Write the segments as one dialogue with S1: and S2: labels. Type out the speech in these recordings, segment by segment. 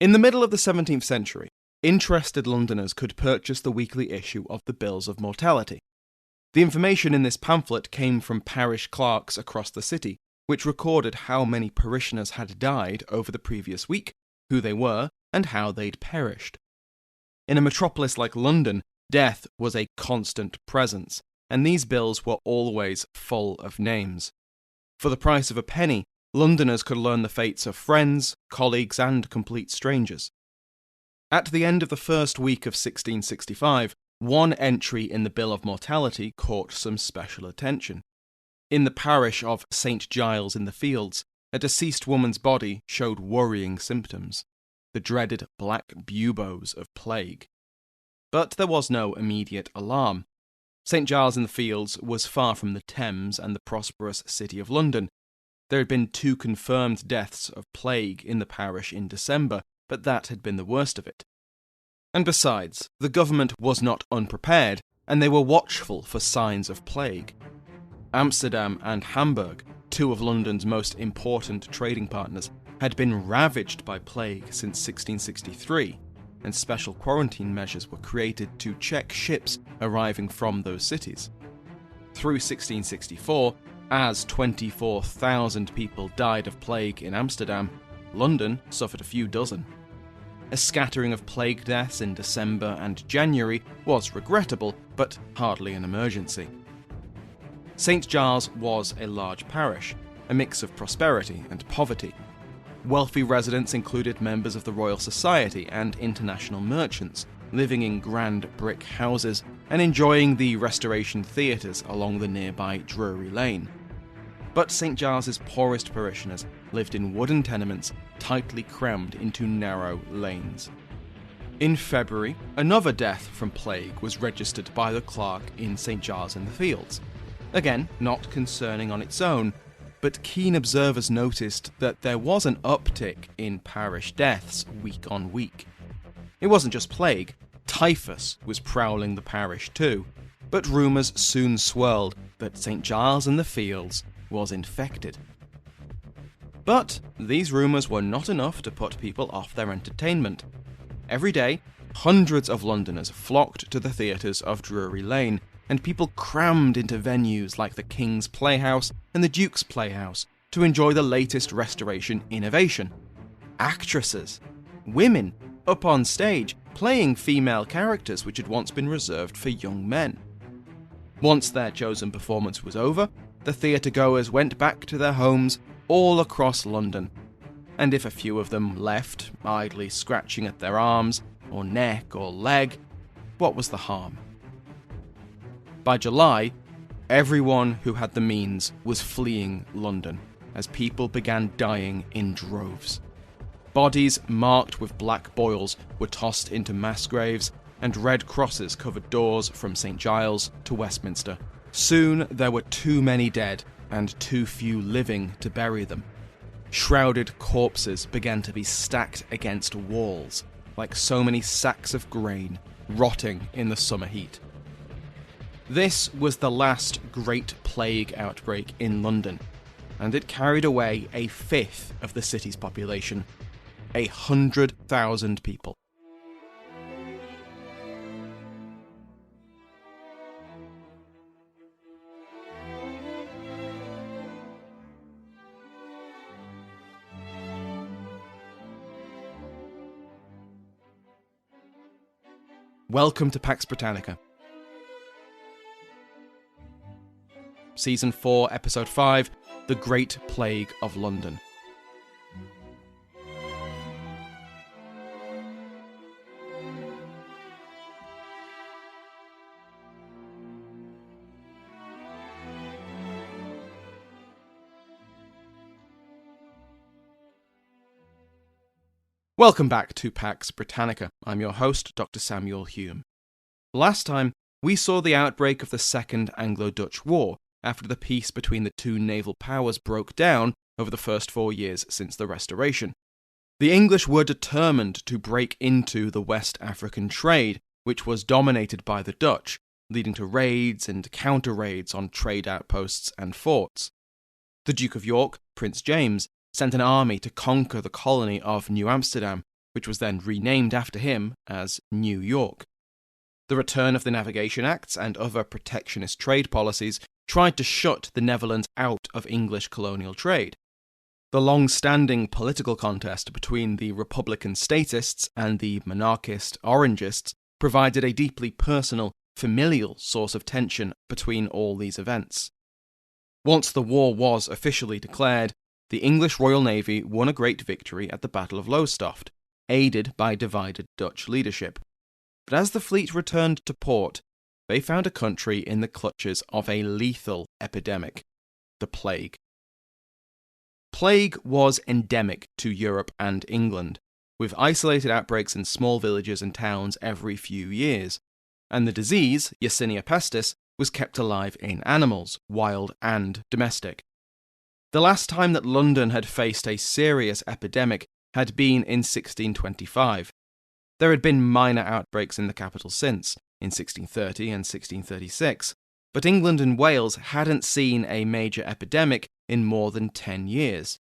S1: In the middle of the 17th century, interested Londoners could purchase the weekly issue of the Bills of Mortality. The information in this pamphlet came from parish clerks across the city, which recorded how many parishioners had died over the previous week, who they were, and how they'd perished. In a metropolis like London, death was a constant presence, and these bills were always full of names. For the price of a penny, Londoners could learn the fates of friends, colleagues, and complete strangers. At the end of the first week of 1665, one entry in the Bill of Mortality caught some special attention. In the parish of St. Giles in the Fields, a deceased woman's body showed worrying symptoms, the dreaded black buboes of plague. But there was no immediate alarm. St. Giles in the Fields was far from the Thames and the prosperous City of London. There had been 2 confirmed deaths of plague in the parish in December, but that had been the worst of it. And besides, the government was not unprepared, and they were watchful for signs of plague. Amsterdam and Hamburg, 2 of London's most important trading partners, had been ravaged by plague since 1663, and special quarantine measures were created to check ships arriving from those cities. Through 1664, as 24,000 people died of plague in Amsterdam, London suffered a few dozen. A scattering of plague deaths in December and January was regrettable, but hardly an emergency. St. Giles was a large parish, a mix of prosperity and poverty. Wealthy residents included members of the Royal Society and international merchants, living in grand brick houses and enjoying the Restoration theatres along the nearby Drury Lane. But St. Giles's poorest parishioners lived in wooden tenements tightly crammed into narrow lanes. In February, another death from plague was registered by the clerk in St. Giles in the Fields. Again, not concerning on its own, but keen observers noticed that there was an uptick in parish deaths week on week. It wasn't just plague, typhus was prowling the parish too, but rumours soon swirled that St. Giles in the Fields was infected. But these rumours were not enough to put people off their entertainment. Every day, hundreds of Londoners flocked to the theatres of Drury Lane, and people crammed into venues like the King's Playhouse and the Duke's Playhouse to enjoy the latest Restoration innovation. Actresses, women, up on stage, playing female characters which had once been reserved for young men. Once their chosen performance was over, the theatre-goers went back to their homes all across London, and if a few of them left, idly scratching at their arms, or neck, or leg, what was the harm? By July, everyone who had the means was fleeing London, as people began dying in droves. Bodies marked with black boils were tossed into mass graves, and red crosses covered doors from St. Giles to Westminster. Soon there were too many dead and too few living to bury them. Shrouded corpses began to be stacked against walls, like so many sacks of grain, rotting in the summer heat. This was the last Great Plague outbreak in London, and it carried away a fifth of the city's population, 100,000 people. Welcome to Pax Britannica. Season 4, Episode 5, The Great Plague of London. Welcome back to Pax Britannica. I'm your host, Dr. Samuel Hume. Last time, we saw the outbreak of the Second Anglo-Dutch War, after the peace between the two naval powers broke down over the first 4 years since the Restoration. The English were determined to break into the West African trade, which was dominated by the Dutch, leading to raids and counter-raids on trade outposts and forts. The Duke of York, Prince James, sent an army to conquer the colony of New Amsterdam, which was then renamed after him as New York. The return of the Navigation Acts and other protectionist trade policies tried to shut the Netherlands out of English colonial trade. The long-standing political contest between the Republican statists and the monarchist Orangists provided a deeply personal, familial source of tension between all these events. Once the war was officially declared, the English Royal Navy won a great victory at the Battle of Lowestoft, aided by divided Dutch leadership. But as the fleet returned to port, they found a country in the clutches of a lethal epidemic, the plague. Plague was endemic to Europe and England, with isolated outbreaks in small villages and towns every few years, and the disease, Yersinia Pestis, was kept alive in animals, wild and domestic. The last time that London had faced a serious epidemic had been in 1625. There had been minor outbreaks in the capital since, in 1630 and 1636, but England and Wales hadn't seen a major epidemic in more than 10 years.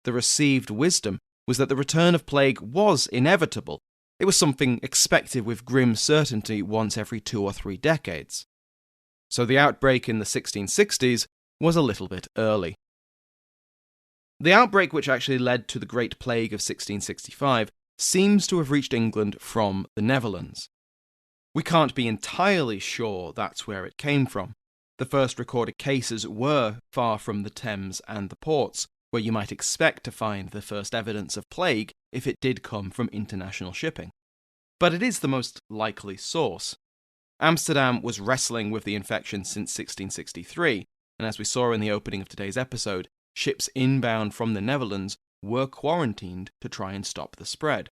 S1: The received wisdom was that the return of plague was inevitable. It was something expected with grim certainty once every 2 or 3 decades. So the outbreak in the 1660s was a little bit early. The outbreak which actually led to the Great Plague of 1665 seems to have reached England from the Netherlands. We can't be entirely sure that's where it came from. The first recorded cases were far from the Thames and the ports, where you might expect to find the first evidence of plague if it did come from international shipping. But it is the most likely source. Amsterdam was wrestling with the infection since 1663, and as we saw in the opening of today's episode, ships inbound from the Netherlands were quarantined to try and stop the spread.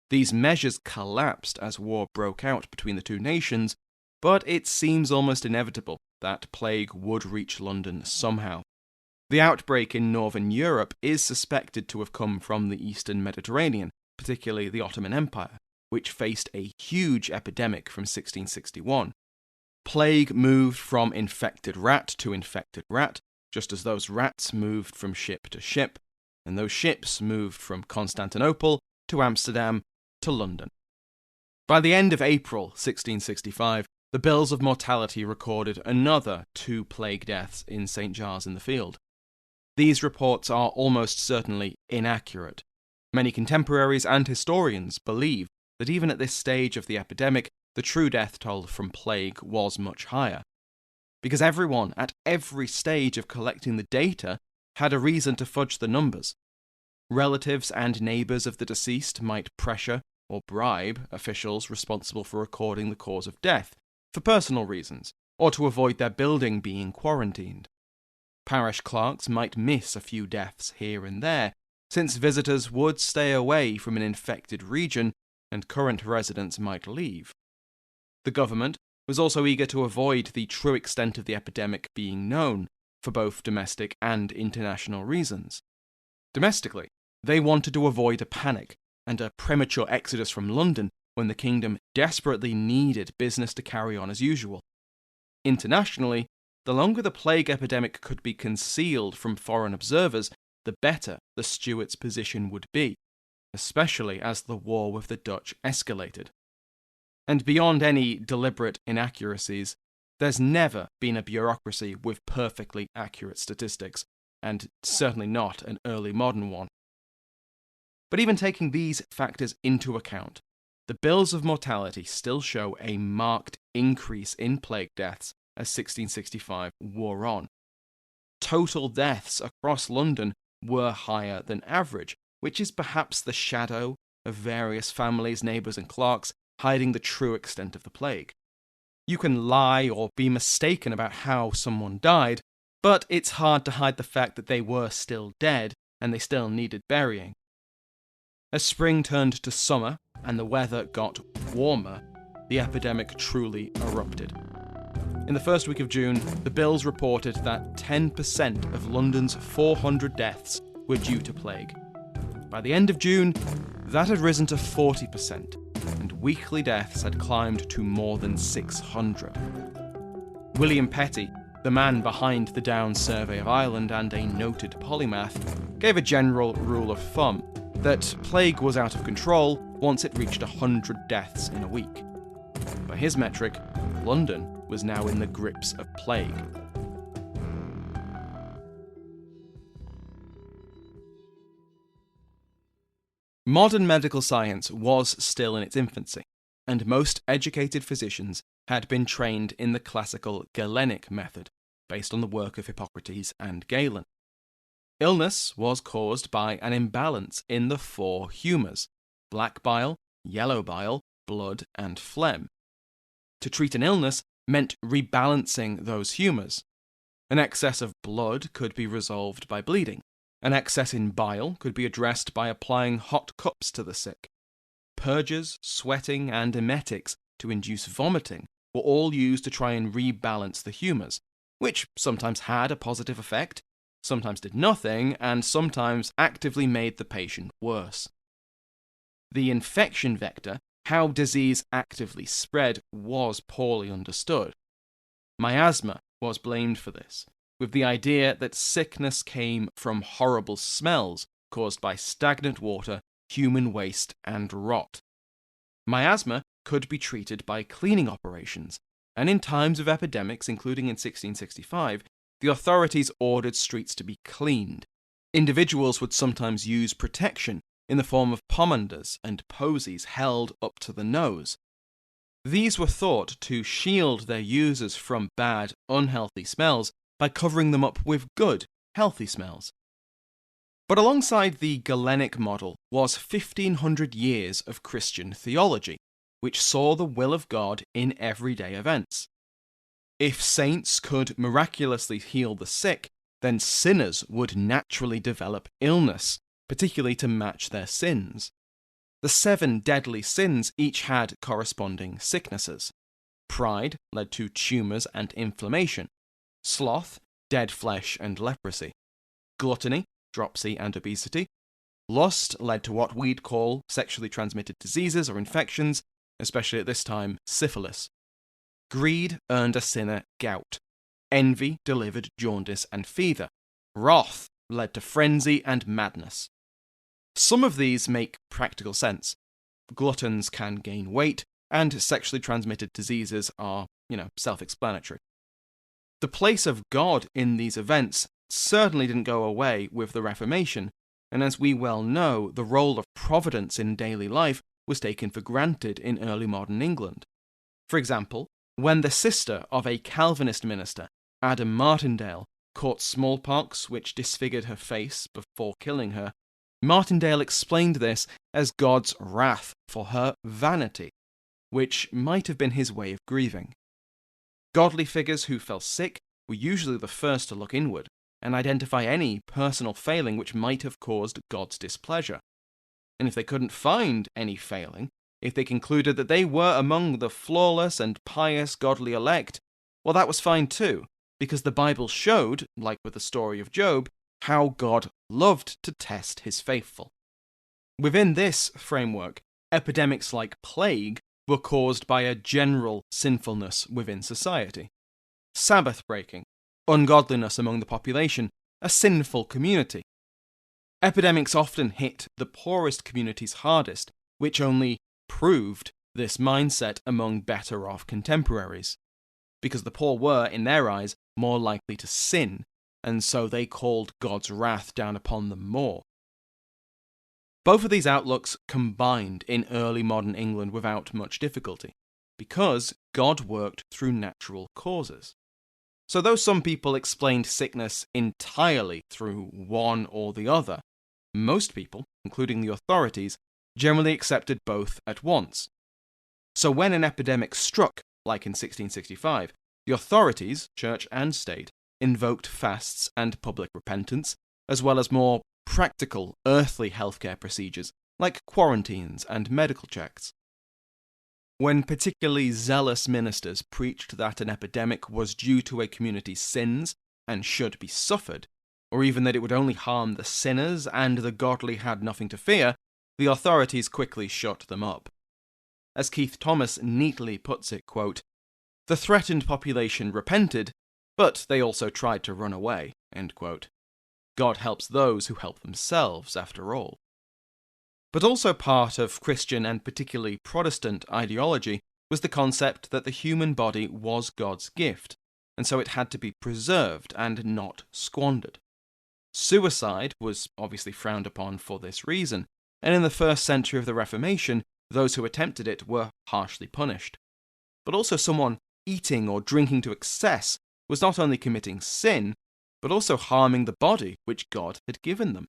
S1: These measures collapsed as war broke out between the two nations, but it seems almost inevitable that plague would reach London somehow. The outbreak in Northern Europe is suspected to have come from the Eastern Mediterranean, particularly the Ottoman Empire, which faced a huge epidemic from 1661. Plague moved from infected rat to infected rat, just as those rats moved from ship to ship, and those ships moved from Constantinople to Amsterdam to London. By the end of April 1665, the bills of mortality recorded another 2 plague deaths in St. Giles-in-the-Field. These reports are almost certainly inaccurate. Many contemporaries and historians believe that even at this stage of the epidemic, the true death toll from plague was much higher. Because everyone, at every stage of collecting the data, had a reason to fudge the numbers. Relatives and neighbours of the deceased might pressure or bribe officials responsible for recording the cause of death, for personal reasons, or to avoid their building being quarantined. Parish clerks might miss a few deaths here and there, since visitors would stay away from an infected region and current residents might leave. The government was also eager to avoid the true extent of the epidemic being known, for both domestic and international reasons. Domestically, they wanted to avoid a panic and a premature exodus from London when the kingdom desperately needed business to carry on as usual. Internationally, the longer the plague epidemic could be concealed from foreign observers, the better the Stuarts' position would be, especially as the war with the Dutch escalated. And beyond any deliberate inaccuracies, there's never been a bureaucracy with perfectly accurate statistics, and certainly not an early modern one. But even taking these factors into account, the bills of mortality still show a marked increase in plague deaths as 1665 wore on. Total deaths across London were higher than average, which is perhaps the shadow of various families, neighbours and clerks hiding the true extent of the plague. You can lie or be mistaken about how someone died, but it's hard to hide the fact that they were still dead and they still needed burying. As spring turned to summer and the weather got warmer, the epidemic truly erupted. In the first week of June, the bills reported that 10% of London's 400 deaths were due to plague. By the end of June, that had risen to 40%, and weekly deaths had climbed to more than 600. William Petty, the man behind the Downes Survey of Ireland and a noted polymath, gave a general rule of thumb. that plague was out of control once it reached 100 deaths in a week. By his metric, London was now in the grips of plague. Modern medical science was still in its infancy, and most educated physicians had been trained in the classical Galenic method, based on the work of Hippocrates and Galen. Illness was caused by an imbalance in the four humours: black bile, yellow bile, blood, and phlegm. To treat an illness meant rebalancing those humours. An excess of blood could be resolved by bleeding. An excess in bile could be addressed by applying hot cups to the sick. Purges, sweating, and emetics to induce vomiting were all used to try and rebalance the humours, which sometimes had a positive effect, sometimes did nothing, and sometimes actively made the patient worse. The infection vector, how disease actively spread, was poorly understood. Miasma was blamed for this, with the idea that sickness came from horrible smells caused by stagnant water, human waste, and rot. Miasma could be treated by cleaning operations, and in times of epidemics, including in 1665, the authorities ordered streets to be cleaned. Individuals would sometimes use protection in the form of pomanders and posies held up to the nose. These were thought to shield their users from bad, unhealthy smells by covering them up with good, healthy smells. But alongside the Galenic model was 1,500 years of Christian theology, which saw the will of God in everyday events. If saints could miraculously heal the sick, then sinners would naturally develop illness, particularly to match their sins. The 7 deadly sins each had corresponding sicknesses. Pride led to tumours and inflammation. Sloth, dead flesh and leprosy. Gluttony, dropsy and obesity. Lust led to what we'd call sexually transmitted diseases or infections, especially at this time, syphilis. Greed earned a sinner gout. Envy delivered jaundice and fever. Wrath led to frenzy and madness. Some of these make practical sense. Gluttons can gain weight, and sexually transmitted diseases are, self-explanatory. The place of God in these events certainly didn't go away with the Reformation, and as we well know, the role of providence in daily life was taken for granted in early modern England. For example, when the sister of a Calvinist minister, Adam Martindale, caught smallpox which disfigured her face before killing her, Martindale explained this as God's wrath for her vanity, which might have been his way of grieving. Godly figures who fell sick were usually the first to look inward and identify any personal failing which might have caused God's displeasure. And if they couldn't find any failing, if they concluded that they were among the flawless and pious godly elect, well, that was fine too, because the Bible showed, like with the story of Job, how God loved to test his faithful. Within this framework, epidemics like plague were caused by a general sinfulness within society. Sabbath breaking, ungodliness among the population, a sinful community. Epidemics often hit the poorest communities hardest, which only proved this mindset among better-off contemporaries, because the poor were, in their eyes, more likely to sin, and so they called God's wrath down upon them more. Both of these outlooks combined in early modern England without much difficulty, because God worked through natural causes. So though some people explained sickness entirely through one or the other, most people, including the authorities, generally accepted both at once. So when an epidemic struck, like in 1665, the authorities, church and state, invoked fasts and public repentance, as well as more practical, earthly healthcare procedures, like quarantines and medical checks. When particularly zealous ministers preached that an epidemic was due to a community's sins and should be suffered, or even that it would only harm the sinners and the godly had nothing to fear, the authorities quickly shut them up. As Keith Thomas neatly puts it, quote, "The threatened population repented, but they also tried to run away." End quote. God helps those who help themselves, after all. But also part of Christian and particularly Protestant ideology was the concept that the human body was God's gift, and so it had to be preserved and not squandered. Suicide was obviously frowned upon for this reason, and in the first century of the Reformation, those who attempted it were harshly punished. But also someone eating or drinking to excess was not only committing sin, but also harming the body which God had given them.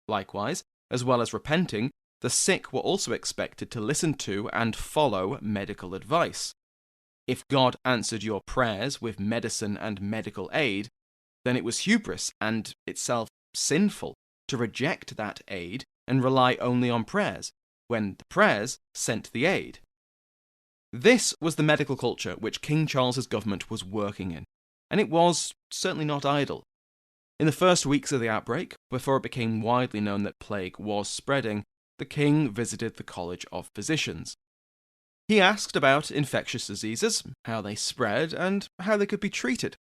S1: Likewise, as well as repenting, the sick were also expected to listen to and follow medical advice. If God answered your prayers with medicine and medical aid, then it was hubris and itself sinful to reject that aid and rely only on prayers, when the prayers sent the aid. This was the medical culture which King Charles's government was working in, and it was certainly not idle. In the first weeks of the outbreak, before it became widely known that plague was spreading, the king visited the College of Physicians. He asked about infectious diseases, how they spread, and how they could be treated.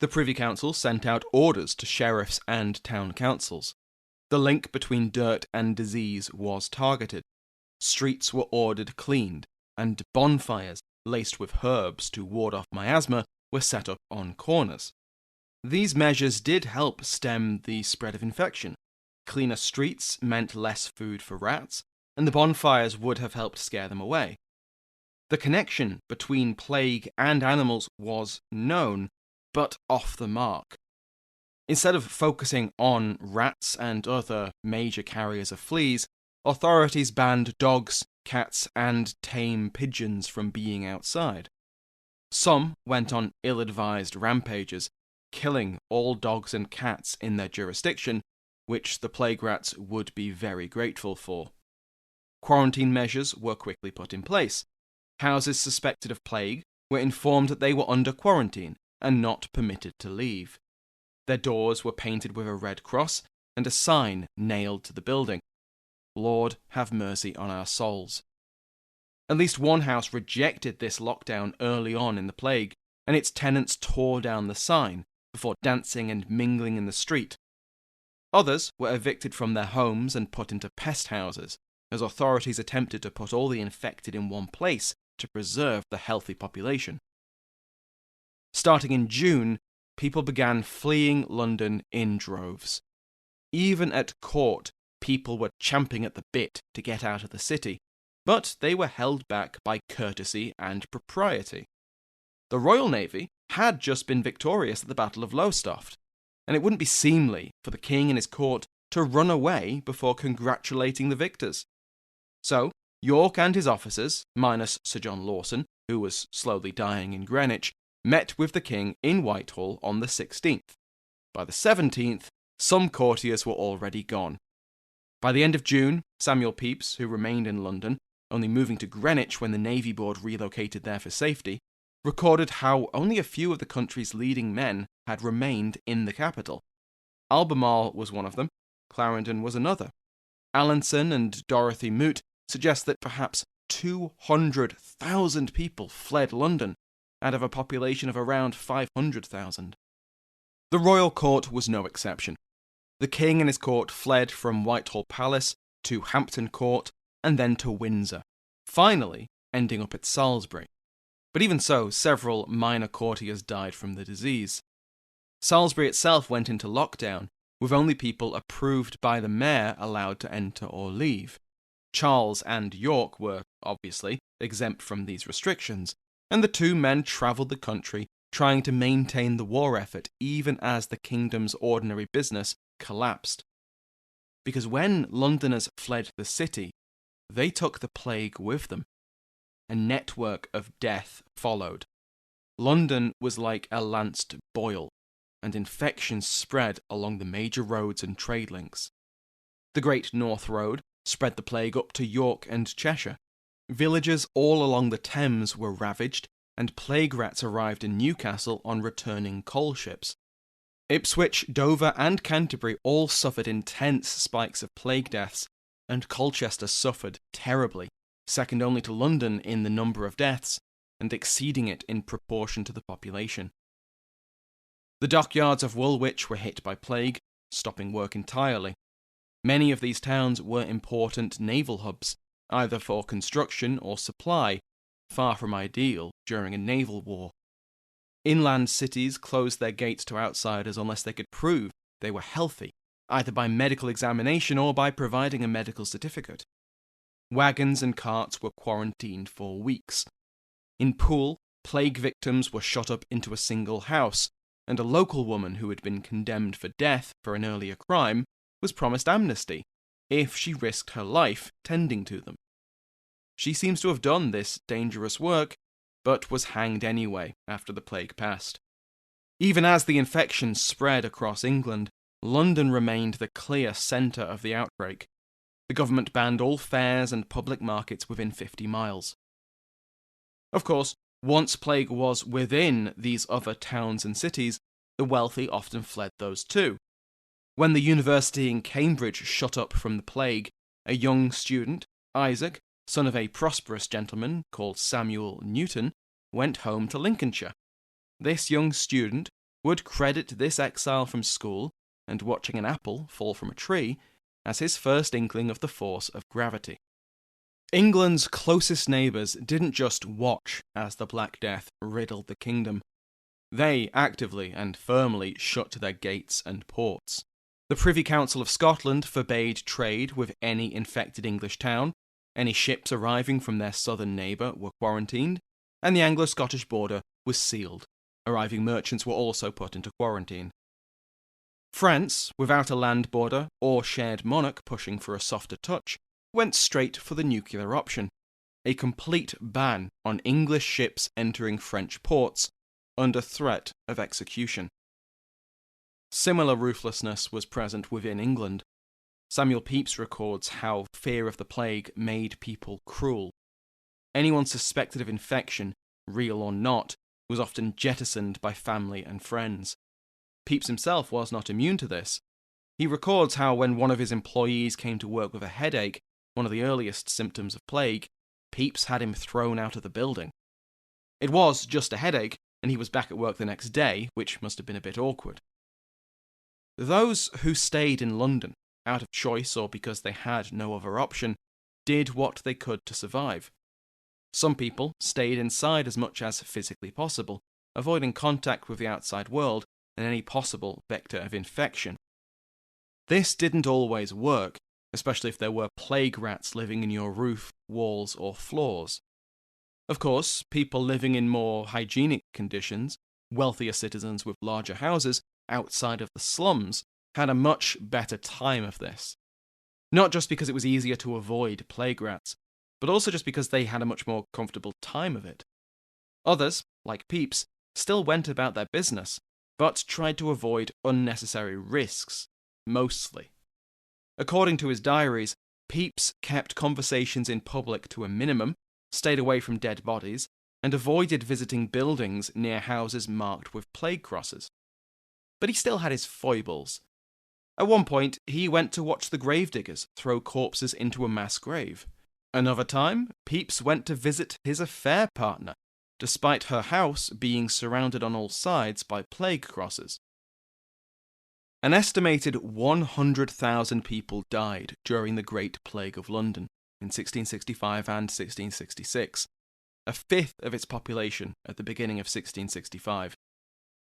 S1: The Privy Council sent out orders to sheriffs and town councils. The link between dirt and disease was targeted. Streets were ordered cleaned, and bonfires, laced with herbs to ward off miasma, were set up on corners. These measures did help stem the spread of infection. Cleaner streets meant less food for rats, and the bonfires would have helped scare them away. The connection between plague and animals was known, but off the mark. Instead of focusing on rats and other major carriers of fleas, authorities banned dogs, cats, and tame pigeons from being outside. Some went on ill-advised rampages, killing all dogs and cats in their jurisdiction, which the plague rats would be very grateful for. Quarantine measures were quickly put in place. Houses suspected of plague were informed that they were under quarantine and not permitted to leave. Their doors were painted with a red cross and a sign nailed to the building: "Lord, have mercy on our souls." At least one house rejected this lockdown early on in the plague, and its tenants tore down the sign before dancing and mingling in the street. Others were evicted from their homes and put into pest houses, as authorities attempted to put all the infected in one place to preserve the healthy population. Starting in June, people began fleeing London in droves. Even at court, people were champing at the bit to get out of the city, but they were held back by courtesy and propriety. The Royal Navy had just been victorious at the Battle of Lowestoft, and it wouldn't be seemly for the king and his court to run away before congratulating the victors. So, York and his officers, minus Sir John Lawson, who was slowly dying in Greenwich, met with the king in Whitehall on the 16th. By the 17th, some courtiers were already gone. By the end of June, Samuel Pepys, who remained in London, only moving to Greenwich when the Navy Board relocated there for safety, recorded how only a few of the country's leading men had remained in the capital. Albemarle was one of them, Clarendon was another. Allinson and Dorothy Moote suggest that perhaps 200,000 people fled London, out of a population of around 500,000. The royal court was no exception. The king and his court fled from Whitehall Palace to Hampton Court and then to Windsor, finally ending up at Salisbury. But even so, several minor courtiers died from the disease. Salisbury itself went into lockdown, with only people approved by the mayor allowed to enter or leave. Charles and York were, obviously, exempt from these restrictions, and the two men travelled the country trying to maintain the war effort even as the kingdom's ordinary business collapsed. Because when Londoners fled the city, they took the plague with them. A network of death followed. London was like a lanced boil, and infections spread along the major roads and trade links. The Great North Road spread the plague up to York and Cheshire. Villages all along the Thames were ravaged, and plague rats arrived in Newcastle on returning coal ships. Ipswich, Dover, and Canterbury all suffered intense spikes of plague deaths, and Colchester suffered terribly, second only to London in the number of deaths, and exceeding it in proportion to the population. The dockyards of Woolwich were hit by plague, stopping work entirely. Many of these towns were important naval hubs, either for construction or supply, far from ideal during a naval war. Inland cities closed their gates to outsiders unless they could prove they were healthy, either by medical examination or by providing a medical certificate. Wagons and carts were quarantined for weeks. In Poole, plague victims were shut up into a single house, and a local woman who had been condemned for death for an earlier crime was promised amnesty if she risked her life tending to them. She seems to have done this dangerous work, but was hanged anyway after the plague passed. Even as the infection spread across England, London remained the clear centre of the outbreak. The government banned all fairs and public markets within 50 miles. Of course, once plague was within these other towns and cities, the wealthy often fled those too. When the university in Cambridge shut up from the plague, a young student, Isaac, son of a prosperous gentleman called Samuel Newton, went home to Lincolnshire. This young student would credit this exile from school and watching an apple fall from a tree as his first inkling of the force of gravity. England's closest neighbours didn't just watch as the Black Death riddled the kingdom. They actively and firmly shut their gates and ports. The Privy Council of Scotland forbade trade with any infected English town, any ships arriving from their southern neighbour were quarantined, and the Anglo-Scottish border was sealed. Arriving merchants were also put into quarantine. France, without a land border or shared monarch pushing for a softer touch, went straight for the nuclear option, a complete ban on English ships entering French ports under threat of execution. Similar ruthlessness was present within England. Samuel Pepys records how fear of the plague made people cruel. Anyone suspected of infection, real or not, was often jettisoned by family and friends. Pepys himself was not immune to this. He records how when one of his employees came to work with a headache, one of the earliest symptoms of plague, Pepys had him thrown out of the building. It was just a headache, and he was back at work the next day, which must have been a bit awkward. Those who stayed in London, out of choice or because they had no other option, did what they could to survive. Some people stayed inside as much as physically possible, avoiding contact with the outside world and any possible vector of infection. This didn't always work, especially if there were plague rats living in your roof, walls, or floors. Of course, people living in more hygienic conditions, wealthier citizens with larger houses outside of the slums, had a much better time of this. Not just because it was easier to avoid plague rats, but also just because they had a much more comfortable time of it. Others, like Pepys, still went about their business, but tried to avoid unnecessary risks, mostly. According to his diaries, Pepys kept conversations in public to a minimum, stayed away from dead bodies, and avoided visiting buildings near houses marked with plague crosses. But he still had his foibles. At one point, he went to watch the gravediggers throw corpses into a mass grave. Another time, Pepys went to visit his affair partner, despite her house being surrounded on all sides by plague crosses. An estimated 100,000 people died during the Great Plague of London in 1665 and 1666, a fifth of its population at the beginning of 1665.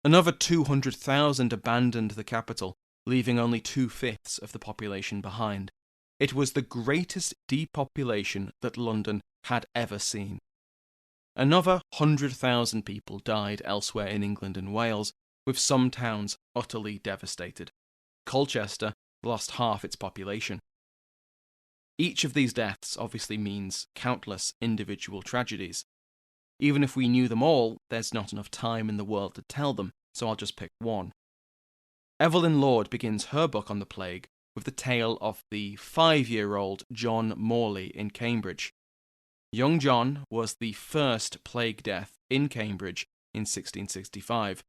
S1: Another 200,000 abandoned the capital, leaving only 2/5 of the population behind. It was the greatest depopulation that London had ever seen. Another 100,000 people died elsewhere in England and Wales, with some towns utterly devastated. Colchester lost half its population. Each of these deaths obviously means countless individual tragedies. Even if we knew them all, there's not enough time in the world to tell them, so I'll just pick one. Evelyn Lord begins her book on the plague with the tale of the 5-year-old John Morley in Cambridge. Young John was the first plague death in Cambridge in 1665,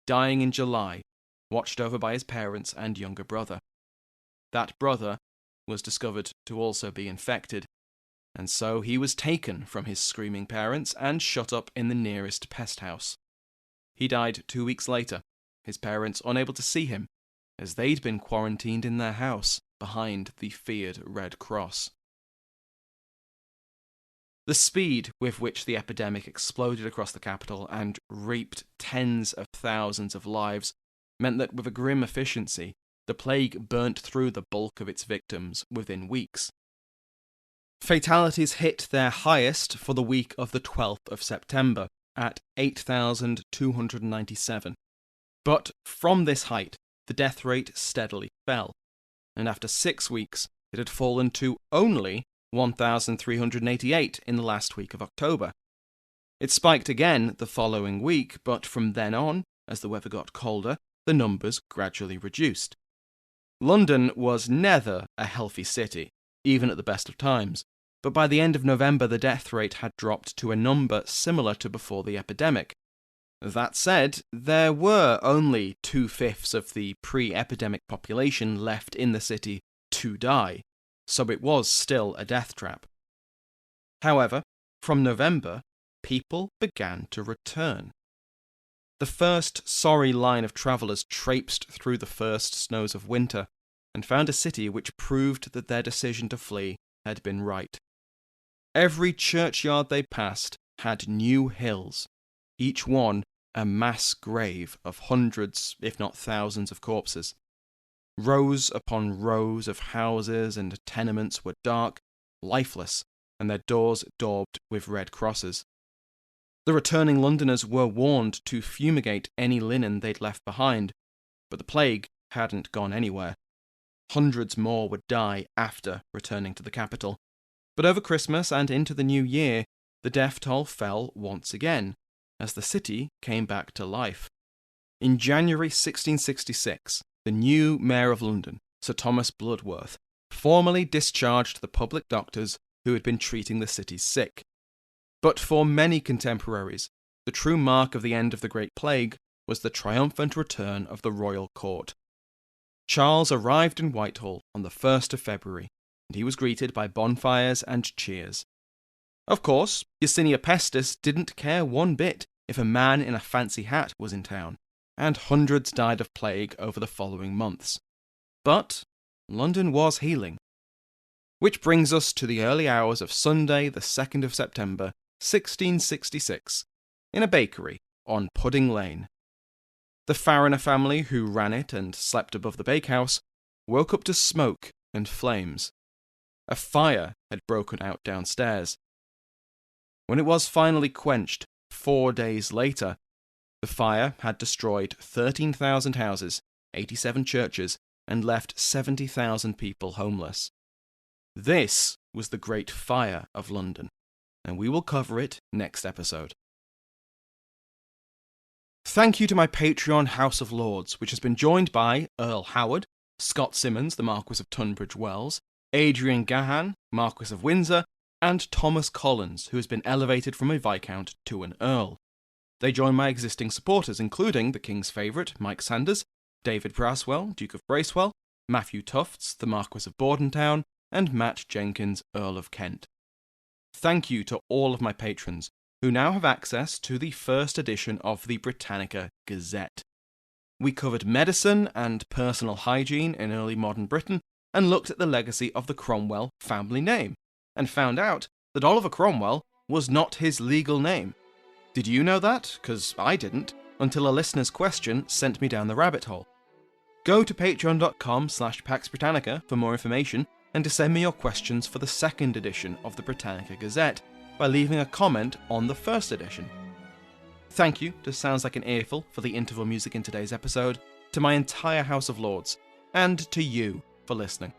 S1: dying in July, watched over by his parents and younger brother. That brother was discovered to also be infected, and so he was taken from his screaming parents and shut up in the nearest pest house. He died 2 weeks later, his parents unable to see him, as they'd been quarantined in their house. behind the feared Red Cross. The speed with which the epidemic exploded across the capital and reaped tens of thousands of lives meant that with a grim efficiency, the plague burnt through the bulk of its victims within weeks. Fatalities hit their highest for the week of the 12th of September at 8,297. But from this height, the death rate steadily fell, and after 6 weeks, it had fallen to only 1,388 in the last week of October. It spiked again the following week, but from then on, as the weather got colder, the numbers gradually reduced. London was never a healthy city, even at the best of times, but by the end of November the death rate had dropped to a number similar to before the epidemic. That said, there were only 2/5 of the pre-epidemic population left in the city to die, so it was still a death trap. However, from November, people began to return. The first sorry line of travellers traipsed through the first snows of winter and found a city which proved that their decision to flee had been right. Every churchyard they passed had new hills, each one a mass grave of hundreds, if not thousands, of corpses. Rows upon rows of houses and tenements were dark, lifeless, and their doors daubed with red crosses. The returning Londoners were warned to fumigate any linen they'd left behind, but the plague hadn't gone anywhere. Hundreds more would die after returning to the capital. But over Christmas and into the new year, the death toll fell once again, as the city came back to life. In January 1666, the new Mayor of London, Sir Thomas Bloodworth, formally discharged the public doctors who had been treating the city's sick. But for many contemporaries, the true mark of the end of the Great Plague was the triumphant return of the royal court. Charles arrived in Whitehall on the 1st of February, and he was greeted by bonfires and cheers. Of course, Yersinia Pestis didn't care one bit if a man in a fancy hat was in town, and hundreds died of plague over the following months. But London was healing. Which brings us to the early hours of Sunday, the 2nd of September, 1666, in a bakery on Pudding Lane. The Fariner family, who ran it and slept above the bakehouse, woke up to smoke and flames. A fire had broken out downstairs. When it was finally quenched, 4 days later, the fire had destroyed 13,000 houses, 87 churches, and left 70,000 people homeless. This was the Great Fire of London, and we will cover it next episode. Thank you to my Patreon House of Lords, which has been joined by Earl Howard, Scott Simmons, the Marquis of Tunbridge Wells, Adrian Gahan, Marquis of Windsor, and Thomas Collins, who has been elevated from a Viscount to an Earl. They join my existing supporters, including the King's favourite, Mike Sanders, David Braswell, Duke of Bracewell, Matthew Tufts, the Marquis of Bordentown, and Matt Jenkins, Earl of Kent. Thank you to all of my patrons, who now have access to the first edition of the Britannica Gazette. We covered medicine and personal hygiene in early modern Britain, and looked at the legacy of the Cromwell family name, and found out that Oliver Cromwell was not his legal name. Did you know that? 'Cause I didn't, until a listener's question sent me down the rabbit hole. Go to patreon.com/Pax Britannica for more information, and to send me your questions for the second edition of the Britannica Gazette by leaving a comment on the first edition. Thank you to Sounds Like an Earful for the interval music in today's episode, to my entire House of Lords, and to you for listening.